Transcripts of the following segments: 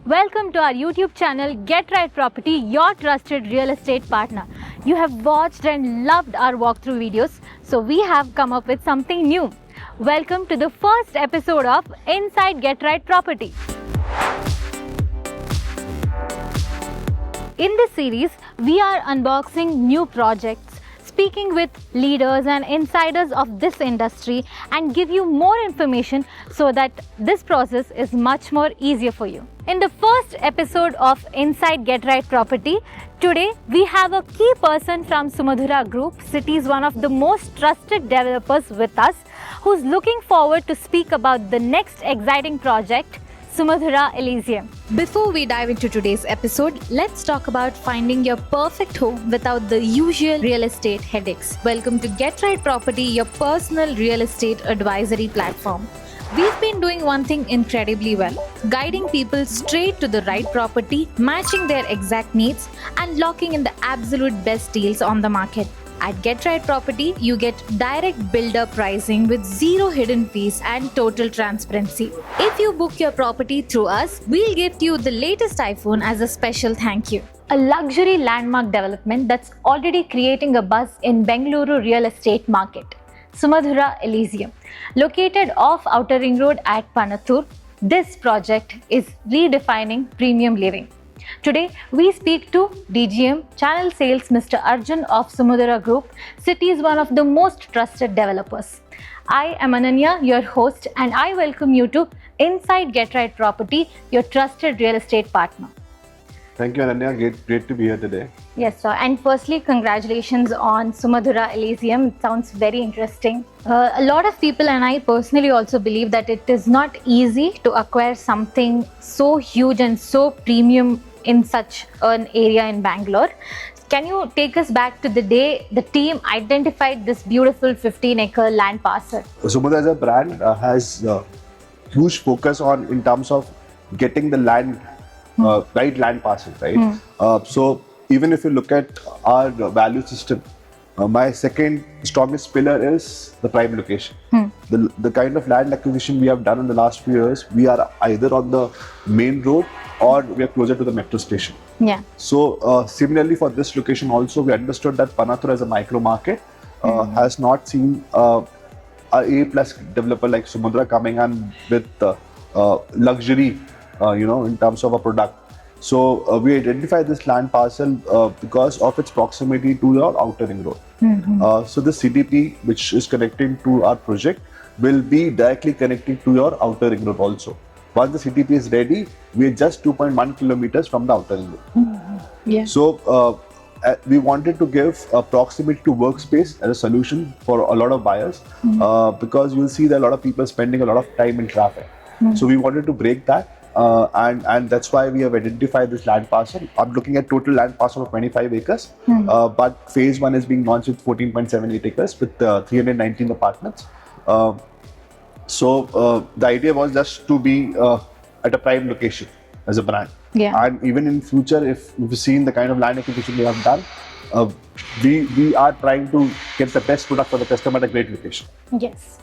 Welcome to our YouTube channel Get Right Property, your trusted real estate partner. You have watched and loved our walkthrough videos, so we have come up with something new. Welcome to the first episode of Inside Get Right Property. In this series, we are unboxing new projects, speaking with leaders and insiders of this industry, and give you more information so that this process is much more easier for you. In the first episode of Inside Get Right Property, today we have a key person from Sumadhura Group, city's one of the most trusted developers with us, who's looking forward to speak about the next exciting project, Sumadhura Elysium. Before we dive into today's episode, let's talk about finding your perfect home without the usual real estate headaches. Welcome to Get Right Property, your personal real estate advisory platform. We've been doing one thing incredibly well, guiding people straight to the right property, matching their exact needs, and locking in the absolute best deals on the market. At Get Right Property, you get direct builder pricing with zero hidden fees and total transparency. If you book your property through us, we'll gift you the latest iPhone as a special thank you. A luxury landmark development that's already creating a buzz in Bangalore real estate market. Sumadhura Elysium. Located off Outer Ring Road at Panathur, this project is redefining premium living. Today, we speak to DGM Channel Sales Mr. Arjun of Sumadhura Group, city's one of the most trusted developers. I am Ananya, your host, and I welcome you to Inside Get Right Property, your trusted real estate partner. Thank you, Ananya. Great to be here today. Yes, sir. And firstly, congratulations on Sumadhura Elysium. It sounds very interesting. A lot of people, and I personally also believe that it is not easy to acquire something so huge and so premium in such an area in Bangalore. Can you take us back to the day the team identified this beautiful 15-acre land parcel? Sumadhura as a brand has huge focus on in terms of getting the land, right land parcel, right? So even if you look at our value system, my second strongest pillar is the prime location. The kind of land acquisition we have done in the last few years, we are either on the main road or we are closer to the metro station. Yeah. So similarly for this location also, we understood that Panathur as a micro market has not seen a A+ developer like Sumadhura coming in with luxury, in terms of a product. So we identified this land parcel because of its proximity to your Outer Ring Road. So the CDP, which is connecting to our project, will be directly connecting to your Outer Ring Road also. Once the CDP is ready, we are just 2.1 kilometers from the Outer Ring Road. Yeah. So we wanted to give proximity to workspace as a solution for a lot of buyers because you'll see that a lot of people spending a lot of time in traffic. So we wanted to break that. And that's why we have identified this land parcel. I'm looking at total land parcel of 25 acres, but phase 1 is being launched with 14.78 acres with 319 apartments. So the idea was just to be at a prime location as a brand. Yeah. And even in future, if you've seen the kind of land acquisition we have done, we are trying to get the best product for the customer at a great location. Yes.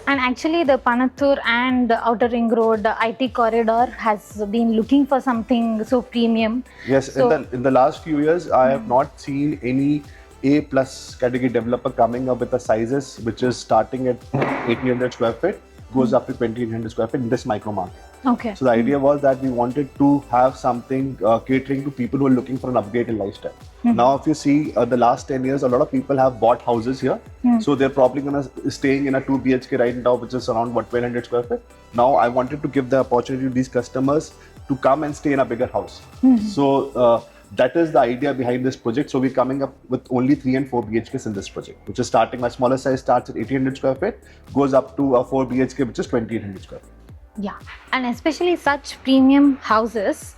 And actually, the Panathur and the Outer Ring Road, the IT corridor, has been looking for something so premium. Yes, so, in the last few years, I have not seen any A+ category developer coming up with the sizes which is starting at 1800 square feet, goes up to 2800 square feet in this micro market. Okay. So the idea was that we wanted to have something catering to people who are looking for an upgrade in lifestyle. Now, if you see the last 10 years, a lot of people have bought houses here. So they're probably staying in a 2 BHK right now, which is around 1200 square feet. Now, I wanted to give the opportunity to these customers to come and stay in a bigger house. So that is the idea behind this project. So we're coming up with only 3 and 4 BHKs in this project, which is starting, my smaller size starts at 1800 square feet, goes up to a 4 BHK, which is 2800 square feet. Yeah, and especially such premium houses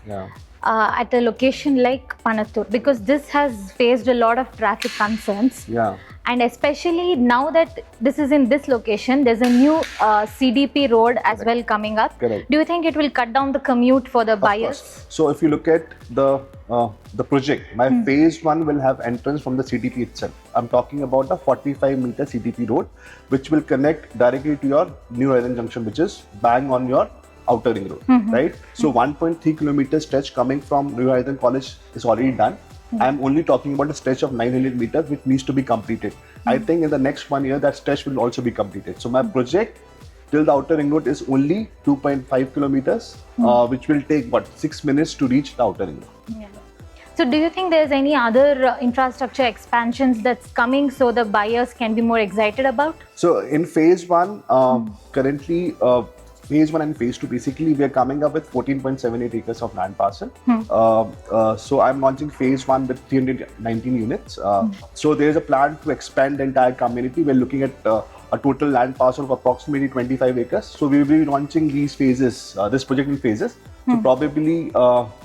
at a location like Panathur, because this has faced a lot of traffic concerns. Yeah. And especially now that this is in this location, there's a new CDP road as well coming up. Correct. Do you think it will cut down the commute for the buyers? Course. So if you look at the project, my phase 1 will have entrance from the CDP itself. I'm talking about a 45-meter CDP road, which will connect directly to your New Island Junction, which is bang on your outer ring road, right? So 1.3 kilometer stretch coming from New Horizon College is already done. I'm only talking about a stretch of 900 meters which needs to be completed. I think in the next 1 year that stretch will also be completed. So my project till the outer ring road is only 2.5 kilometers, which will take 6 minutes to reach the outer ring road. Yeah. So do you think there's any other infrastructure expansions that's coming so the buyers can be more excited about? So in phase 1, currently phase 1 and phase 2, basically we are coming up with 14.78 acres of land parcel. So I'm launching phase 1 with 319 units. So there is a plan to expand the entire community. We're looking at a total land parcel of approximately 25 acres. So we will be launching these phases, this project in phases. So probably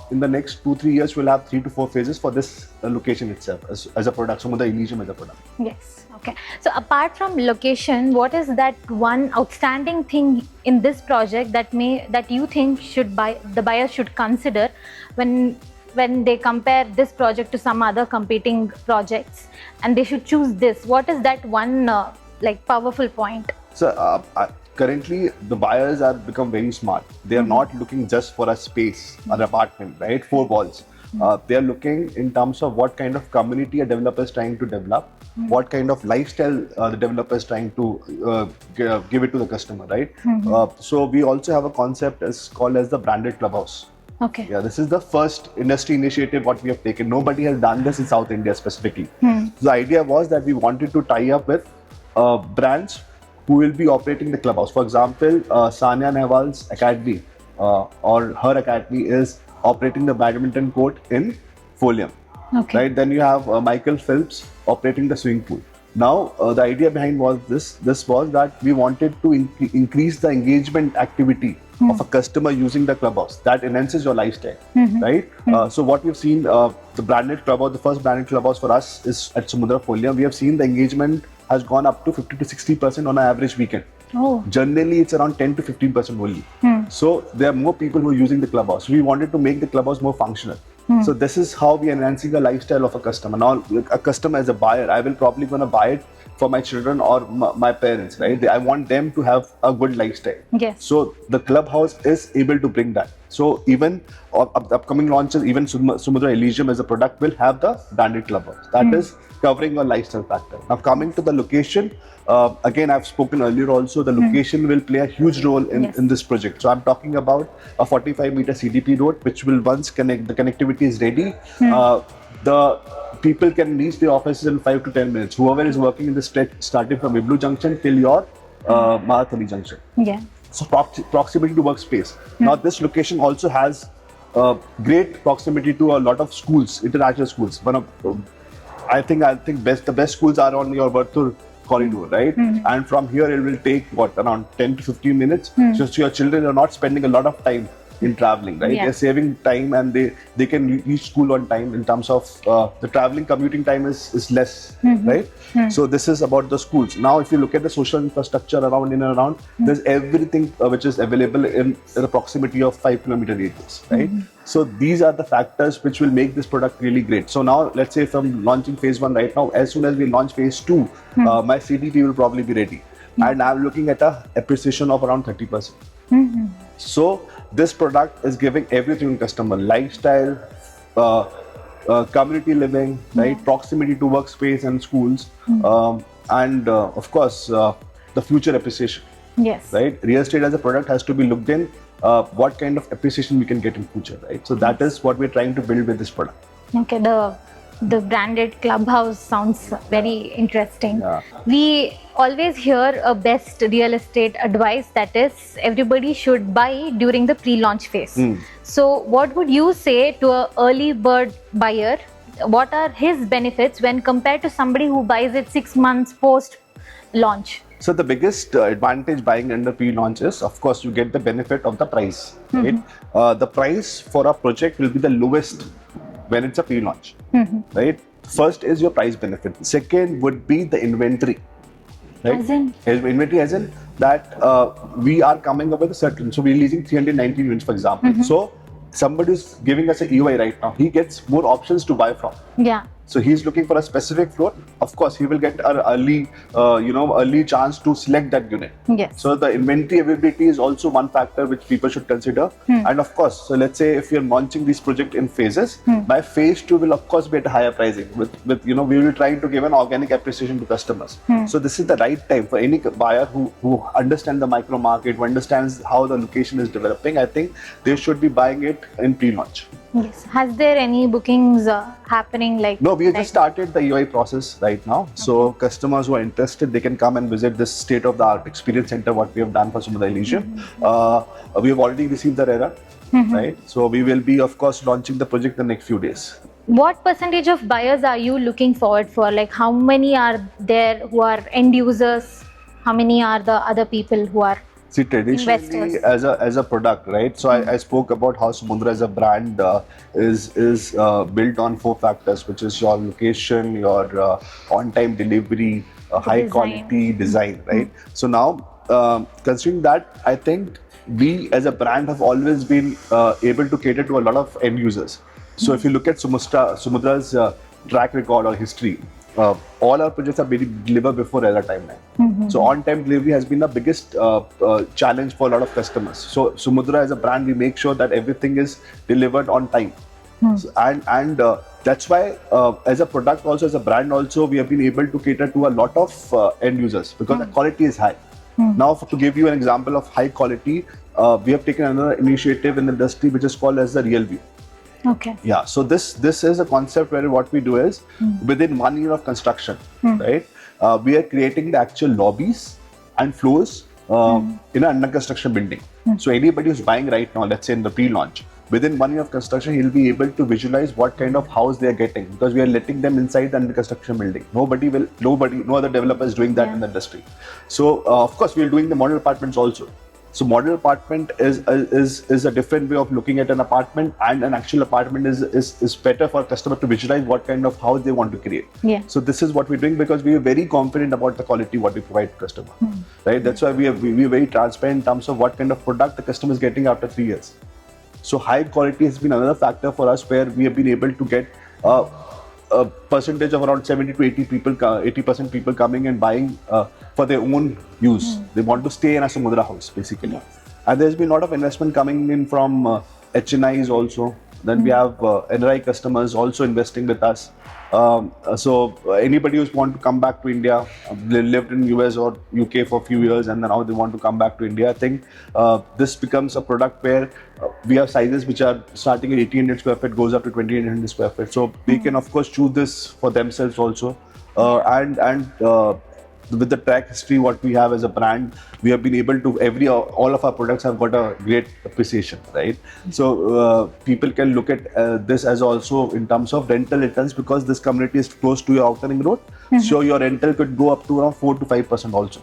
in the next 2-3 years, we'll have 3 to 4 phases for this location itself as a product, Sumadhura Elysium as a product. Yes. Okay. So apart from location, what is that one outstanding thing in this project that you think the buyer should consider when they compare this project to some other competing projects, and they should choose this? What is that one powerful point? So currently the buyers have become very smart. They are not looking just for a space, an apartment, right? 4 walls. They are looking in terms of what kind of community a developer is trying to develop, what kind of lifestyle the developer is trying to give it to the customer, right? So we also have a concept called as the branded clubhouse. Okay. Yeah, this is the first industry initiative what we have taken. Nobody has done this in South India specifically. The idea was that we wanted to tie up with brands who will be operating the clubhouse. For example, Sania Nehwal's academy or her academy is operating the badminton court in Folium. Okay. Right? Then you have Michael Phelps operating the swimming pool. Now, the idea behind was this was that we wanted to increase the engagement activity of a customer using the clubhouse. That enhances your lifestyle, right? So what we've seen, the branded clubhouse, the first branded clubhouse for us is at Sumadhura Folium. We have seen the engagement has gone up to 50 to 60% on an average weekend. Oh. Generally, it's around 10 to 15% only. So there are more people who are using the clubhouse. We wanted to make the clubhouse more functional. So this is how we are enhancing the lifestyle of a customer. Now, a customer as a buyer, I will probably going to buy it for my children or my parents, right? I want them to have a good lifestyle. Yes. So the clubhouse is able to bring that. So even upcoming launches, even Sumadhura Elysium as a product will have the branded clubhouse. That is covering your lifestyle factor. Now coming to the location, again, I've spoken earlier also, the location will play a huge role in this project. So I'm talking about a 45-meter CDP road, which will once the connectivity is ready, the people can reach the offices in 5 to 10 minutes. Whoever is working in the stretch starting from Iblu Junction till your Mahathali Junction. Yeah. So proximity to workspace. Now this location also has great proximity to a lot of schools, international schools. I think the best schools are on your Varthur corridor, right? And from here it will take around 10 to 15 minutes. So your children are not spending a lot of time in traveling, right? They're saving time and they can reach school on time in terms of the traveling commuting time is less, right? So this is about the schools. Now if you look at the social infrastructure around there's everything which is available in the proximity of 5-kilometer radius, right? So these are the factors which will make this product really great. So now let's say from launching phase 1 right now, as soon as we launch phase 2, my CDP will probably be ready. And I'm looking at a appreciation of around 30%. So this product is giving everything to customer: lifestyle, community living, right? Proximity to workspace and schools, and of course the future appreciation. Yes. Right. Real estate as a product has to be looked in. What kind of appreciation we can get in future, right? So that is what we're trying to build with this product. Okay. The branded clubhouse sounds very interesting. Yeah. We always hear a best real estate advice, that is everybody should buy during the pre-launch phase. So what would you say to an early bird buyer? What are his benefits when compared to somebody who buys it 6 months post launch? So the biggest advantage buying under pre-launch is, of course, you get the benefit of the price, right? The price for a project will be the lowest when it's a pre-launch, right? First is your price benefit. Second would be the inventory, right? Inventory as in that we are coming up with a certain, so we're releasing 319 units, for example. So somebody is giving us a EOI right now, he gets more options to buy from. Yeah. So he's looking for a specific floor. Of course, he will get an early chance to select that unit. Yes. So the inventory availability is also one factor which people should consider. And of course, so let's say if you're launching this project in phases, by phase 2 will of course be at a higher pricing. With we will try to give an organic appreciation to customers. So this is the right time for any buyer who understands the micro market, who understands how the location is developing. I think they should be buying it in pre-launch. Yes. Has there any bookings happening like? No, we have just started the EOI process right now. So customers who are interested, they can come and visit this state-of-the-art experience center, what we have done for Sumadhura Elysium. We have already received the RERA, right? So we will be, of course, launching the project in the next few days. What percentage of buyers are you looking forward for? Like how many are there who are end users? How many are the other people who are See, traditionally, as a product, right? So I spoke about how Sumadhura as a brand is built on 4 factors, which is your location, your on-time delivery, high quality design, right? So now, considering that, I think we as a brand have always been able to cater to a lot of end users. So if you look at Sumudhura's track record or history, all our projects are being delivered before RERA timeline. So on-time delivery has been the biggest challenge for a lot of customers. So Sumadhura as a brand, we make sure that everything is delivered on time. So, and that's why as a product also, as a brand also, we have been able to cater to a lot of end users because the quality is high. Now, to give you an example of high quality, we have taken another initiative in the industry which is called as the Real View. Okay. Yeah, so this is a concept where what we do is within 1 year of construction, right? We are creating the actual lobbies and floors in an under construction building. So anybody who's buying right now, let's say in the pre-launch, within 1 year of construction, he'll be able to visualize what kind of house they are getting because we are letting them inside the under construction building. No other developer is doing that in the industry. So of course, we are doing the model apartments also. So model apartment is a different way of looking at an apartment, and an actual apartment is better for a customer to visualize what kind of house they want to create. Yeah. So this is what we're doing because we are very confident about the quality what we provide to customer. Right? That's why we are very transparent in terms of what kind of product the customer is getting after 3 years. So high quality has been another factor for us where we have been able to get a percentage of around 70 to 80% people coming and buying for their own use. They want to stay in a Sumadhura house basically. And there's been a lot of investment coming in from HNIs also. Then we have NRI customers also investing with us. So anybody who's want to come back to India, they lived in US or UK for a few years and then now they want to come back to India. I think this becomes a product where we have sizes which are starting at 1800 square feet, goes up to 2800 square feet. So they can of course choose this for themselves also. And with the track history what we have as a brand, we have been able to all of our products have got a great appreciation, right? So people can look at this as also in terms of rental returns because this community is close to your outer ring road. So your rental could go up to around 4 to 5% also.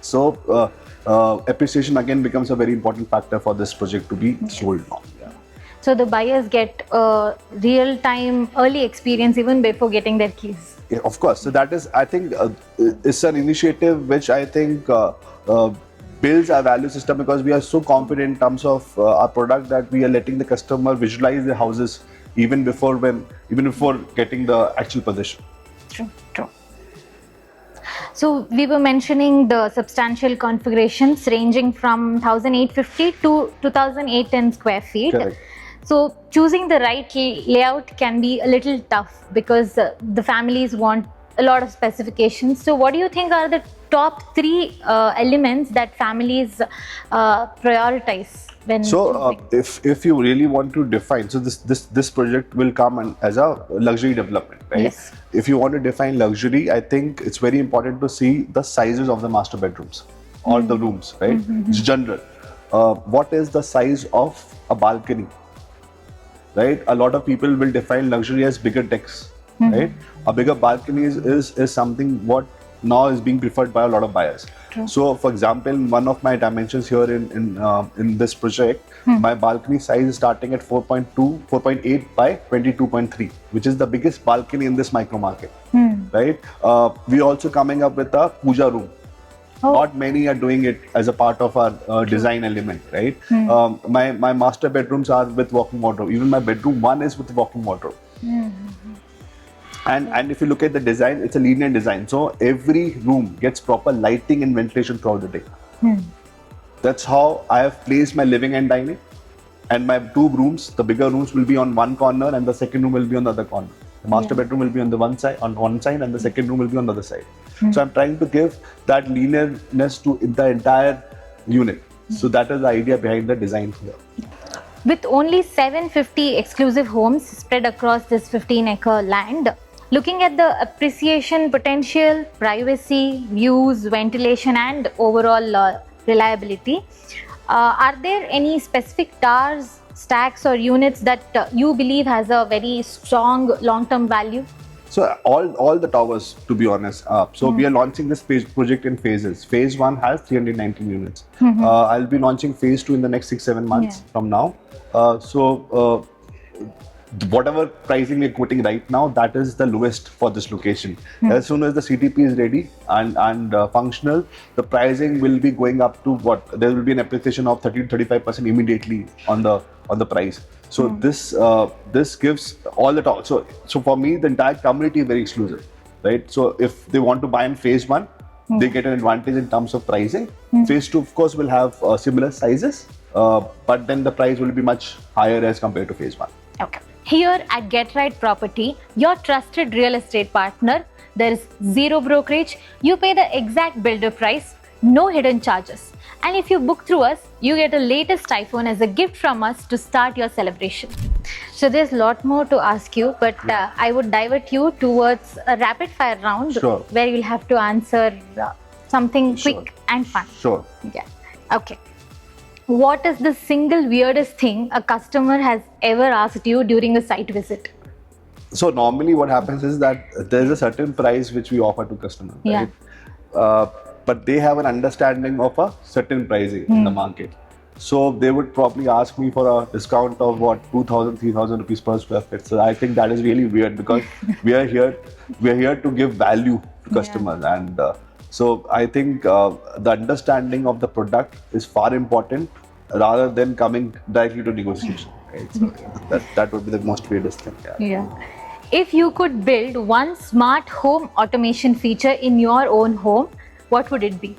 So appreciation again becomes a very important factor for this project to be sold now. So the buyers get real-time early experience even before getting their keys. Yeah, of course. So that is, I think, it's an initiative which I think builds our value system because we are so confident in terms of our product that we are letting the customer visualize their houses even before getting the actual possession. True. So we were mentioning the substantial configurations ranging from 1850 to 2810 square feet. Correct. So choosing the right layout can be a little tough because the families want a lot of specifications. So what do you think are the top 3 elements that families prioritize when if you really want to define, so this project will come as a luxury development, right? Yes. If you want to define luxury, I think it's very important to see the sizes of the master bedrooms or the rooms, right? It's general. What is the size of a balcony? Right, a lot of people will define luxury as bigger decks. Right, a bigger balcony is something what now is being preferred by a lot of buyers. True. So, for example, one of my dimensions here in this project, my balcony size is starting at 4.8 by 22.3, which is the biggest balcony in this micro market. Right, we also coming up with a puja room. Not many are doing it as a part of our design element, right? My master bedrooms are with walk-in wardrobe. Even my bedroom 1 is with walk-in wardrobe. And if you look at the design, it's a linear design. So every room gets proper lighting and ventilation throughout the day. That's how I have placed my living and dining. And my two rooms, the bigger rooms, will be on one corner, and the second room will be on the other corner. The master bedroom will be on the one side, and the second room will be on the other side. So I'm trying to give that linearness to the entire unit. So that is the idea behind the design here. With only 750 exclusive homes spread across this 15-acre land, looking at the appreciation potential, privacy, views, ventilation, and overall reliability, are there any specific towers, stacks, or units that you believe has a very strong long-term value? So all the towers, to be honest. So we are launching this project in phases. Phase 1 has 319 units. I'll be launching phase 2 in the next 6-7 months from now. Whatever pricing we're quoting right now, that is the lowest for this location. As soon as the CTP is ready and functional, the pricing will be going up to what? There will be an appreciation of 30-35% immediately on the price. So this gives all the top. So for me, the entire community is very exclusive, right? So if they want to buy in phase 1, they get an advantage in terms of pricing. Phase 2, of course, will have similar sizes, but then the price will be much higher as compared to phase 1. Okay. Here at Get Right Property, your trusted real estate partner, there is zero brokerage. You pay the exact builder price, no hidden charges. And if you book through us, you get a latest iPhone as a gift from us to start your celebration. So there's a lot more to ask you, but I would divert you towards a rapid fire round where you'll have to answer something quick and fun. Sure. Yeah. Okay. What is the single weirdest thing a customer has ever asked you during a site visit? So normally what happens is that there's a certain price which we offer to customers, right? But they have an understanding of a certain pricing in the market. So they would probably ask me for a discount of 2,000, 3,000 rupees per square feet. So I think that is really weird because we are here to give value to customers. And so I think the understanding of the product is far important rather than coming directly to negotiation. Right? So that would be the most weirdest thing. If you could build one smart home automation feature in your own home, what would it be?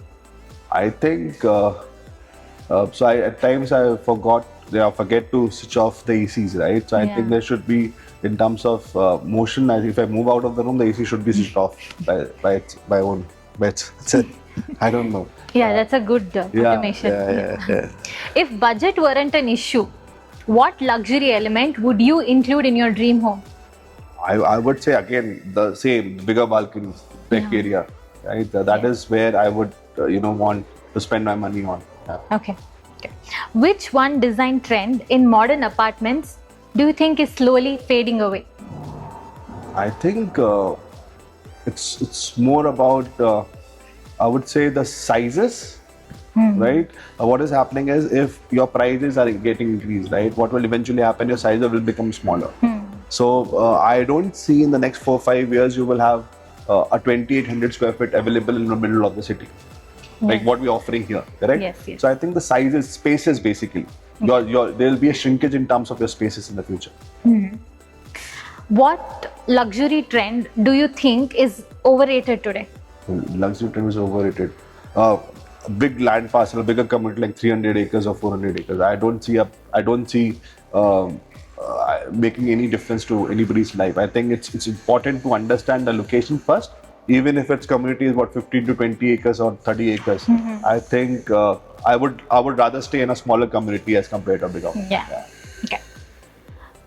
I think at times I forget to switch off the ACs, right? So I think there should be, in terms of motion, if I move out of the room, the AC should be switched off by own. But I don't know. That's a good automation. If budget weren't an issue, what luxury element would you include in your dream home? I would say again the same, bigger balconies, deck area, right? That is where I would want to spend my money on. Okay. Which one design trend in modern apartments do you think is slowly fading away? I think it's more about I would say the sizes, right? What is happening is if your prices are getting increased, right? What will eventually happen? Your size will become smaller. So I don't see in the next 4-5 years you will have a 2,800 square feet available in the middle of the city, like what we're offering here, correct? Yes. So I think the sizes, spaces basically, there will be a shrinkage in terms of your spaces in the future. What luxury trend do you think is overrated today? Luxury trend is overrated. Big land parcel, bigger community like 300 acres or 400 acres. I don't see making any difference to anybody's life. I think it's important to understand the location first. Even if its community is 15 to 20 acres or 30 acres, I think I would rather stay in a smaller community as compared to a bigger one. Okay.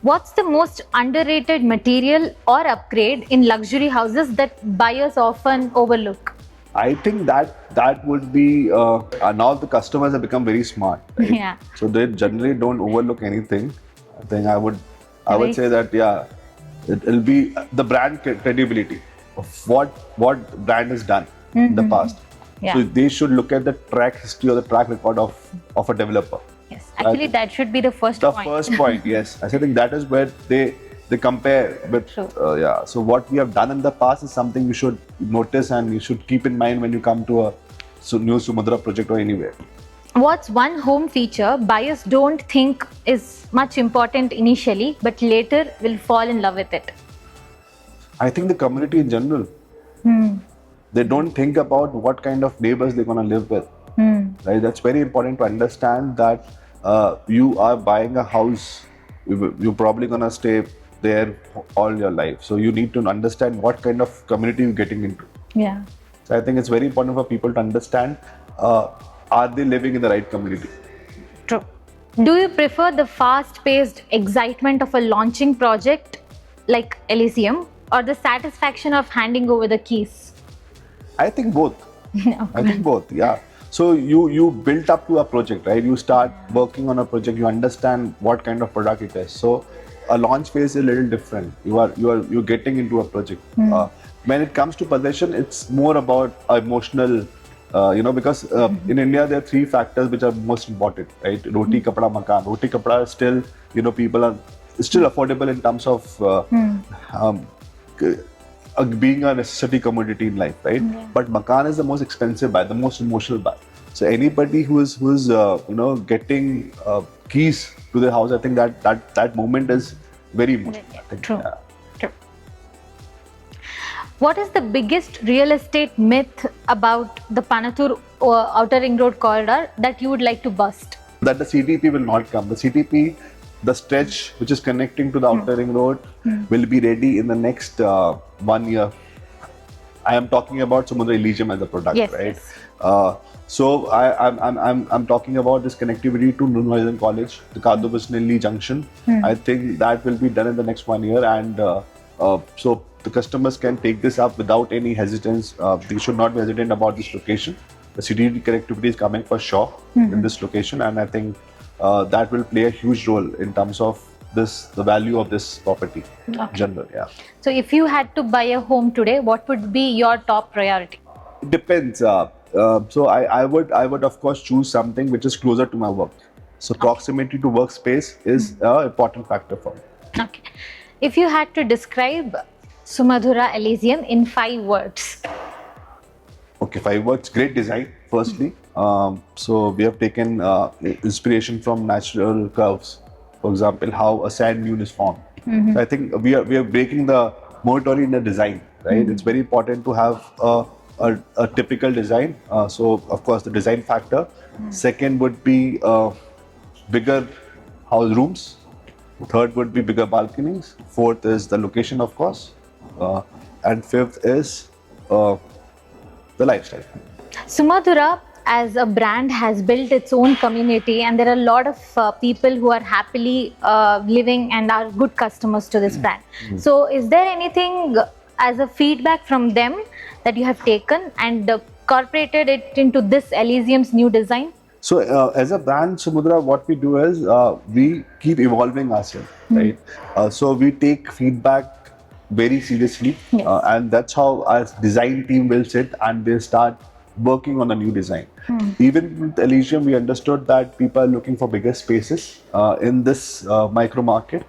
What's the most underrated material or upgrade in luxury houses that buyers often overlook? I think that would be now the customers have become very smart, right? So they generally don't overlook anything. I think I would say that it'll be the brand credibility of what brand has done in the past. So they should look at the track history or the track record of a developer. Yes, actually that should be the first point. The first point, yes. I think that is where they compare. But so what we have done in the past is something you should notice and you should keep in mind when you come to a new Sumadhura project or anywhere. What's one home feature buyers don't think is much important initially, but later will fall in love with it? I think the community in general. They don't think about what kind of neighbors they're going to live with. Right? That's very important to understand that you are buying a house, you're probably going to stay there all your life. So you need to understand what kind of community you're getting into. Yeah. So I think it's very important for people to understand, are they living in the right community? True. Do you prefer the fast-paced excitement of a launching project like Elysium or the satisfaction of handing over the keys? I think both. Okay. I think both, yeah. So you built up to a project, right? You start working on a project, you understand what kind of product it is. So a launch phase is a little different. You're getting into a project. When it comes to possession, it's more about emotional, because in India there are three factors which are most important, right? Roti, kapda, makan. Roti, kapda is still, people are still affordable in terms of being a necessity commodity in life, right? Yeah. But makan is the most expensive buy, the most emotional buy. So anybody who's getting keys to their house, I think that moment is very emotional. I think. True. Yeah. True. What is the biggest real estate myth about the Panathur Outer Ring Road corridor that you would like to bust? That the CTP will not come. The CTP, the stretch which is connecting to the Outer Ring Road, will be ready in the next 1 year. I am talking about Samudra Elysium as a product, Yes, right? yes. So I'm talking about this connectivity to Northern College, the Kadobusnelli junction. I think that will be done in the next 1 year, and so the customers can take this up without any hesitance. They should not be hesitant about this location. The CTD connectivity is coming for sure in this location, and I think that will play a huge role in terms of the value of this property in general. Yeah. So if you had to buy a home today, what would be your top priority? It depends. So I would of course choose something which is closer to my work. So proximity to workspace is an important factor for me. Okay. If you had to describe Sumadhura Elysium in 5 words. Okay, 5 words. Great design, firstly. So we have taken inspiration from natural curves. For example, how a sand dune is formed. So I think we are breaking the monotony in the design, right? It's very important to have a typical design. So of course the design factor. Second would be bigger house rooms. Third would be bigger balconies. Fourth is the location, of course. And fifth is the lifestyle. Sumadhura as a brand has built its own community, and there are a lot of people who are happily living and are good customers to this brand. So is there anything as a feedback from them that you have taken and incorporated it into this Elysium's new design? So as a brand, Sumadhura, what we do is we keep evolving ourselves, right? So we take feedback very seriously, Yes. And that's how our design team will sit and they'll start working on a new design. Even with Elysium, we understood that people are looking for bigger spaces in this micro market.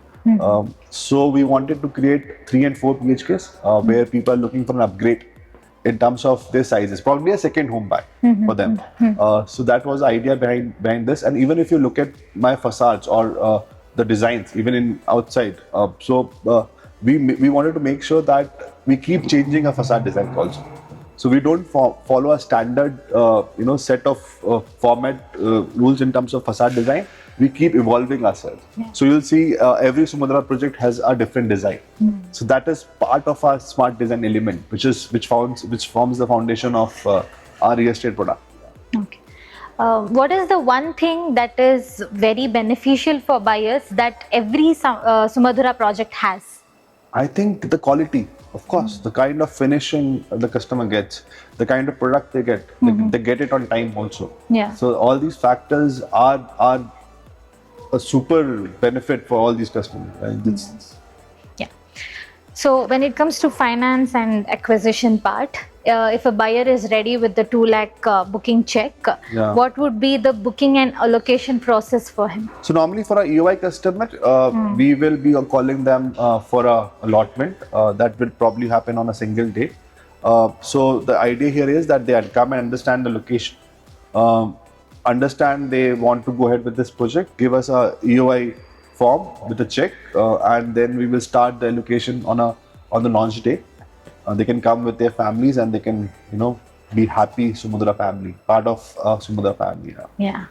So we wanted to create 3 and 4 PHKs where people are looking for an upgrade in terms of their sizes, probably a second home buy for them. So that was the idea behind this. And even if you look at my facades or the designs, even in outside, we wanted to make sure that we keep changing our facade design also. So we don't follow a standard, set of format rules in terms of facade design. We keep evolving ourselves. Yeah. So you'll see every Sumadhura project has a different design. So that is part of our smart design element, which forms the foundation of our real estate product. Okay. What is the one thing that is very beneficial for buyers that every Sumadhura project has? I think the quality, of course, the kind of finishing the customer gets, the kind of product they get, they get it on time also. Yeah. So all these factors are a super benefit for all these customers. Right? Yeah. So when it comes to finance and acquisition part, if a buyer is ready with the 2 lakh booking check, Yeah. what would be the booking and allocation process for him? So normally for a EOI customer, we will be calling them for a allotment. That will probably happen on a single day. So the idea here is that they come and understand the location, understand they want to go ahead with this project, give us a EOI form with a check, and then we will start the allocation on a on the launch day. They can come with their families and they can, be happy Sumadhura family, part of Sumadhura family. Yeah.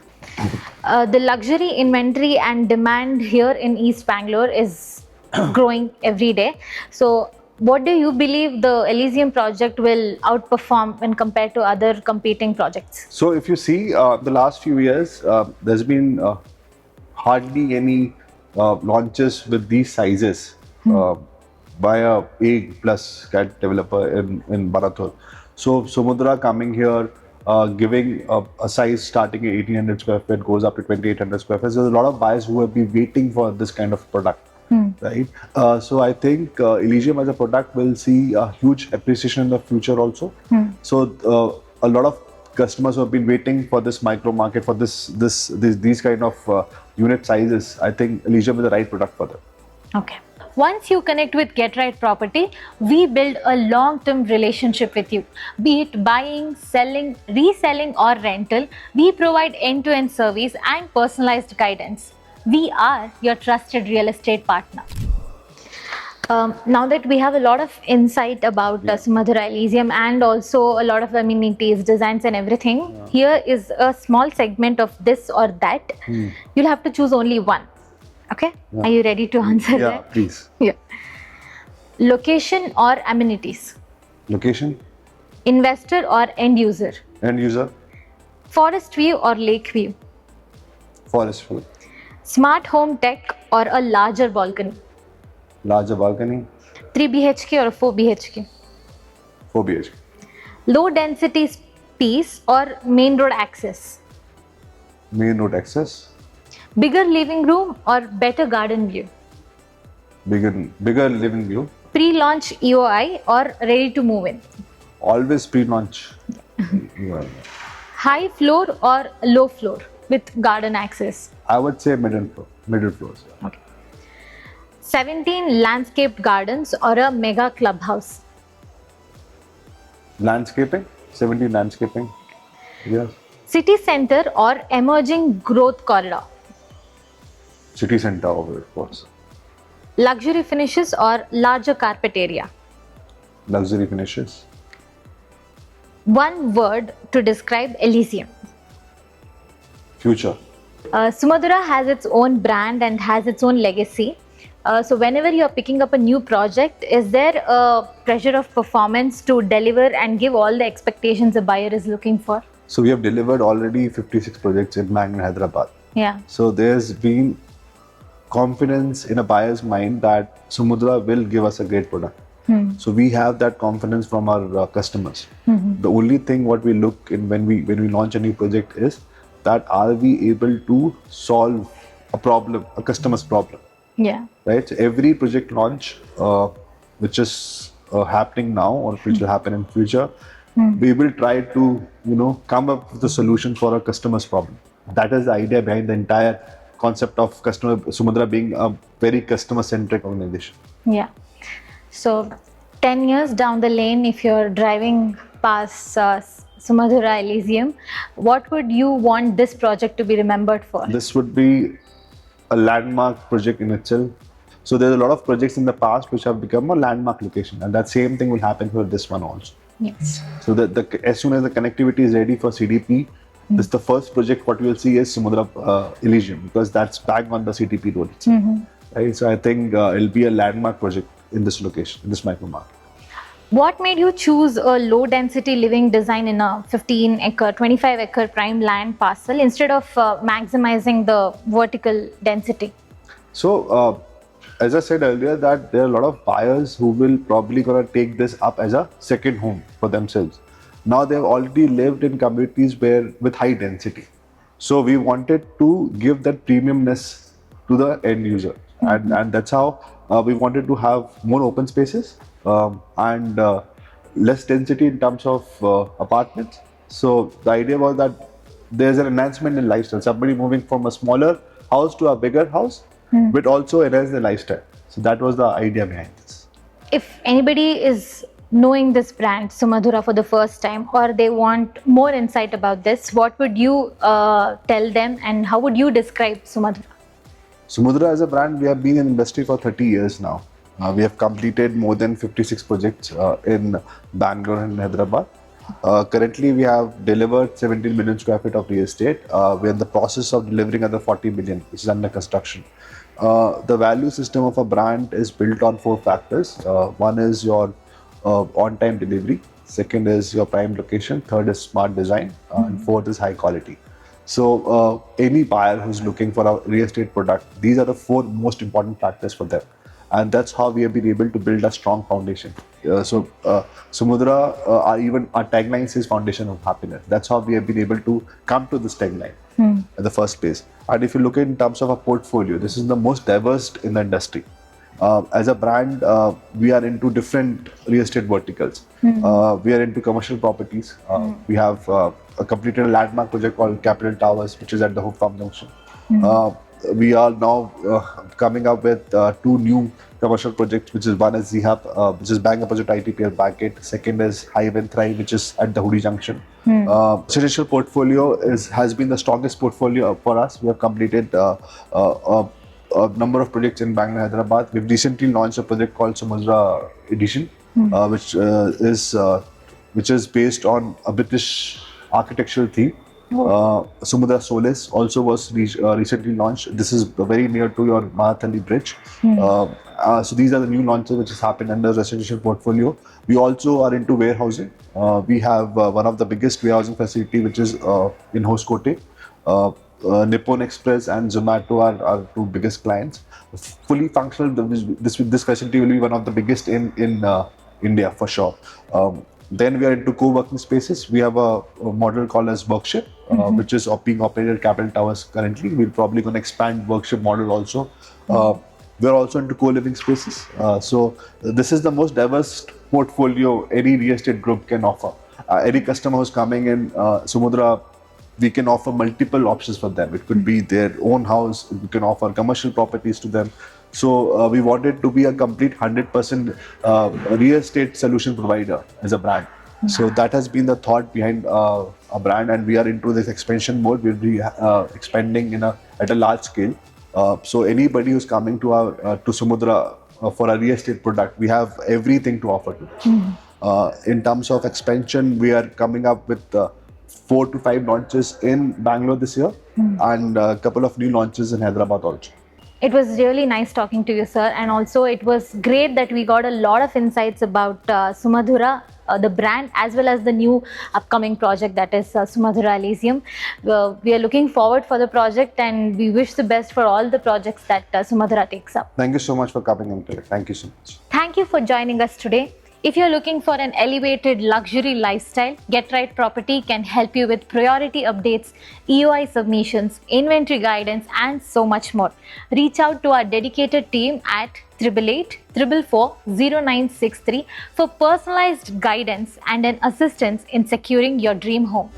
The luxury inventory and demand here in East Bangalore is growing every day. So, what do you believe the Elysium project will outperform when compared to other competing projects? So, if you see the last few years, there's been hardly any launches with these sizes by a A plus cat developer in Barathur. So Sumadhura coming here, giving a size starting at 1800 square feet, goes up to 2800 square feet. So there's a lot of buyers who have been waiting for this kind of product, right? So I think Elysium as a product will see a huge appreciation in the future also. So a lot of customers who have been waiting for this micro market, for these kind of unit sizes, I think Elysium is the right product for them. Okay. Once you connect with Get Right Property, we build a long-term relationship with you. Be it buying, selling, reselling or rental, we provide end-to-end service and personalized guidance. We are your trusted real estate partner. Now that we have a lot of insight about Sumadhura Elysium and also a lot of amenities, designs and everything, here is a small segment of this or that. You'll have to choose only one. Okay? Are you ready to answer that? Yeah, please. Yeah. Location or amenities? Location? Investor or end user? End user? Forest view or lake view? Forest view. Smart home tech or a larger balcony? Larger balcony. 3 BHK or 4 BHK? 4 BHK. Low density piece or main road access? Main road access. Bigger living room or better garden view? Bigger living view. Pre-launch EOI or ready to move in? Always pre-launch. High floor or low floor with garden access? I would say middle floors. Okay. 17 landscaped gardens or a mega clubhouse? Landscaping. 17 landscaping. Yes. City center or emerging growth corridor? City center over it, of course. Luxury finishes or larger carpet area? Luxury finishes. One word to describe Elysium. Future. Sumadhura has its own brand and has its own legacy. So whenever you're picking up a new project, is there a pressure of performance to deliver and give all the expectations a buyer is looking for? So we have delivered already 56 projects in Bangalore and Hyderabad. Yeah. So there's been confidence in a buyer's mind that Sumadhura will give us a great product. So we have that confidence from our customers. The only thing what we look in when we launch a new project is that are we able to solve a problem, a customer's problem. Yeah. Right. So every project launch, which is happening now or which will happen in future, we will try to come up with a solution for a customer's problem. That is the idea behind the entire concept of Sumadhura being a very customer-centric organization. Yeah. So 10 years down the lane, if you're driving past Sumadhura Elysium, what would you want this project to be remembered for? This would be a landmark project in itself. So there's a lot of projects in the past which have become a landmark location, and that same thing will happen for this one also. Yes. So as soon as the connectivity is ready for CDP, this the first project what we will see is Sumadhura Elysium, because that's back on the CTP road. Right. So I think it'll be a landmark project in this location, in this micro market. What made you choose a low density living design in a 15-acre, 25-acre prime land parcel instead of maximizing the vertical density? So, as I said earlier, that there are a lot of buyers who will probably gonna take this up as a second home for themselves. Now they've already lived in communities with high density. So we wanted to give that premiumness to the end user. And that's how we wanted to have more open spaces and less density in terms of apartments. So the idea was that there's an enhancement in lifestyle. Somebody moving from a smaller house to a bigger house, but also enhance their lifestyle. So that was the idea behind this. If anybody is knowing this brand, Sumadhura, for the first time, or they want more insight about this, what would you tell them and how would you describe Sumadhura? Sumadhura as a brand, we have been in the industry for 30 years now. We have completed more than 56 projects in Bangalore and Hyderabad. Currently, we have delivered 17 million square feet of real estate. We are in the process of delivering another 40 million, which is under construction. The value system of a brand is built on 4 factors. One is your on-time delivery. Second is your prime location. Third is smart design. And fourth is high quality. So any buyer who's looking for a real estate product, these are the 4 most important factors for them. And that's how we have been able to build a strong foundation. Sumadhura, our tagline says foundation of happiness. That's how we have been able to come to this tagline in the first place. And if you look in terms of a portfolio, this is the most diverse in the industry. As a brand, we are into different real estate verticals. We are into commercial properties. We have completed a landmark project called Capital Towers, which is at the Hope Farm Junction. We are now coming up with 2 new commercial projects, which is one is Z-Hub, which is bang opposite ITPL Bankit. Second is Hive and Thrive, which is at the Hudi Junction. Residential portfolio has been the strongest portfolio for us. We have completed a number of projects in Bangalore, Hyderabad. We've recently launched a project called Sumadhura Edition, which is based on a British architectural theme. Sumadhura Solis also was recently launched. This is very near to your Mahatali Bridge. So these are the new launches which has happened under residential portfolio. We also are into warehousing. We have one of the biggest warehousing facility, which is in Hoskote. Nippon Express and Zomato are our 2 biggest clients. Fully functional, this facility will be one of the biggest in India for sure. Then we are into co-working spaces. We have a model called as Workshop, which is being operated at Capital Towers currently. We're probably going to expand Workshop model also. We're also into co-living spaces. So this is the most diverse portfolio any real estate group can offer. Any customer who's coming in Sumadhura, we can offer multiple options for them. It could be their own house. We can offer commercial properties to them. So we wanted to be a complete 100% real estate solution provider as a brand. So that has been the thought behind a brand, and we are into this expansion mode. We'll be expanding at a large scale. So anybody who's coming to Sumadhura for a real estate product, we have everything to offer to them. In terms of expansion, we are coming up with 4 to 5 launches in Bangalore this year, and a couple of new launches in Hyderabad also. It was really nice talking to you, sir, and also it was great that we got a lot of insights about Sumadhura, the brand, as well as the new upcoming project, that is Sumadhura Elysium. We are looking forward for the project, and we wish the best for all the projects that Sumadhura takes up. Thank you so much for coming in today. Thank you so much. Thank you for joining us today. If you're looking for an elevated luxury lifestyle, Get Right Property can help you with priority updates, EOI submissions, inventory guidance, and so much more. Reach out to our dedicated team at 888-444-0963 for personalized guidance and an assistance in securing your dream home.